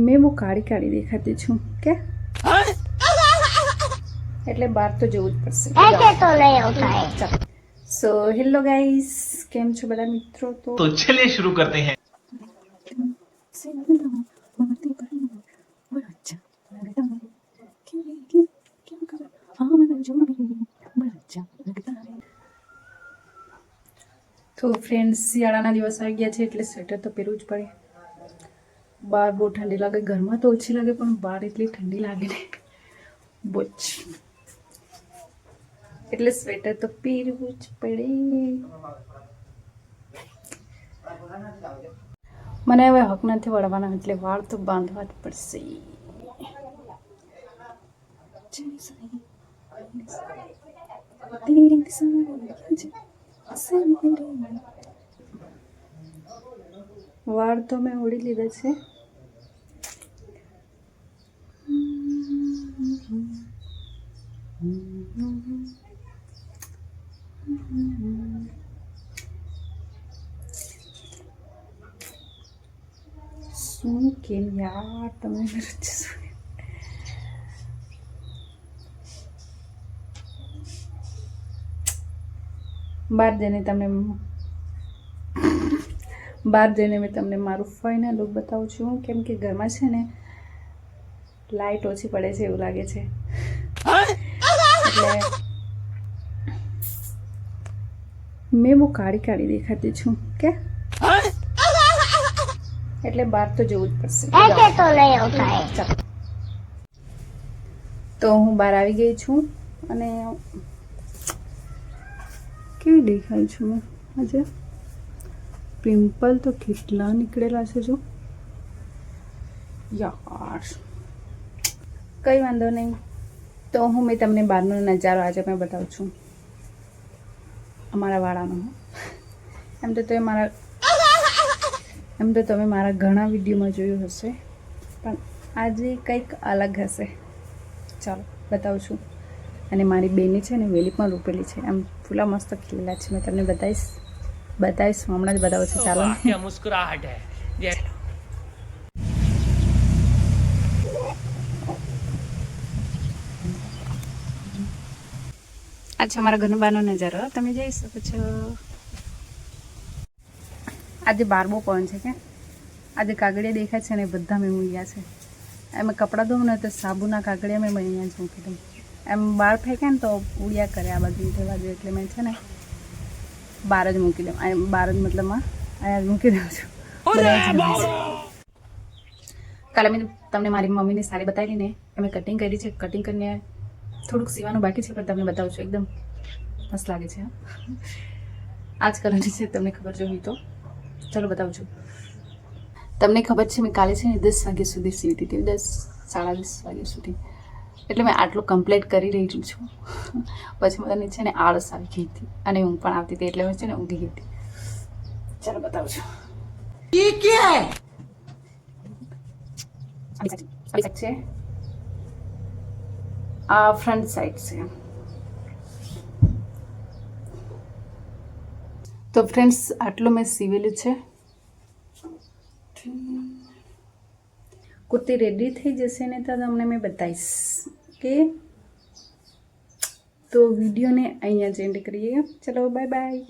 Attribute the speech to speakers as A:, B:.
A: मैं वो काળી કાળી દેખાતી છું કે એટલે બહાર તો જવું જ પડશે
B: ऐसे तो नहीं होता है।
A: સો હેલો ગાઈસ, કેમ છો બધા મિત્રો?
C: तो चलिए शुरू करते हैं।
A: તો ફ્રેન્ડ્સ, શિયાળાના દિવસ આવી ગયા છે એટલે સ્વેટર તો પહેરવું જ પડે. બહાર બહુ ઠંડી લાગે, ઘરમાં તો ઓછી લાગે પણ બહાર એટલી ઠંડી લાગે ને બહુ જ, એટલે સ્વેટર તો પહેરવું જ પડે. મને હવે હક નથી વળવાના એટલે વાળ તો બાંધવા જ પડશે. વાળ તો મેં ઓળી લીધા છે. શું કેમ યાર, તમે બહાર જઈને મેં તમને મારું ફાઇનલ લુક બતાવું છું, કેમ કે ઘરમાં છે ને લાઇટ ઓછી પડે છે એવું લાગે છે, એટલે મેં બહુ કાળી કાળી દેખાતી છું કે એટલે બહાર તો જવું જ પડશે.
B: ऐसे तो नहीं होता है।
A: તો હું બહાર આવી ગઈ છું અને કેવી દેખાય છું મેં આજે? પિમ્પલ તો કેટલા નીકળેલા છે જો યાર. કંઈ વાંધો નહીં, તો મેં તમને બહારનો નજારો આજે મેં બતાવું છું અમારા વાળાનો. એમ તો તમે મારા ઘણા વિડીયોમાં જોયું હશે, પણ આજે કંઈક અલગ હશે. ચાલો બતાવું છું. અને મારી બેની છે ને વેલી પણ રોપેલી છે, એમ ફૂલા મસ્ત ખીલેલા છે. મેં તમને બતાવીશ હમણાં જ બતાવું છું. ચાલો.
C: क्या मुस्कुराहट है।
A: આ છે અમારા ઘરનો બહારનો નજારો, તમે જોઈ શકો છો. આજે બાર બહુ પવન છે કે આજે કાગળિયા દેખાય છે ને બધા મેં મૂક્યા છે. એમ કપડાં ધોવું ને તો સાબુના કાગળિયા મેં અહીંયા જ મૂકી દઉં. એમ બહાર ફેંકે ને તો ઉડ્યા કરે આ બાજુ તે બાજુ, એટલે મેં છે ને બહાર જ મૂકી દઉં. બહાર જ મતલબમાં અહીંયા જ મૂકી દઉં છું. કાલે મેં તમને મારી મમ્મીની સાડી બતાવી ને, અમે કટિંગ કરી છે. કટિંગ કરીને થોડુંક સીવાનું બાકી છે, પણ તમને બતાવું છું. એકદમ મસ્ત લાગે છે. આ જ કલરની છે, તમને ખબર જો હોય તો ચાલો બતાવું છું. તમને ખબર છે મેં કાલે છે ને 10 વાગ્યા સુધી સીવતી હતી, 10 સાડા 10 વાગ્યા સુધી. એટલે મેં આટલું કમ્પ્લીટ કરી રહી છું. પછી મને છે ને આળસ આવી ગઈ હતી અને ઊંઘ પણ આવતી હતી, એટલે મેં છે ને ઊંઘી ગઈ હતી. ચાલો બતાવું છું. છે આ ફ્રન્ટ સાઈડ છે. તો ફ્રેન્ડ્સ, આટલું મેં સીવેલું છે. કુર્તી રેડી થઈ જશે ને તો તમને મેં બતાવીશ. ઓકે, તો વિડીયોને અહીંયા જ એન્ડ કરીએ. ચલો બાય બાય.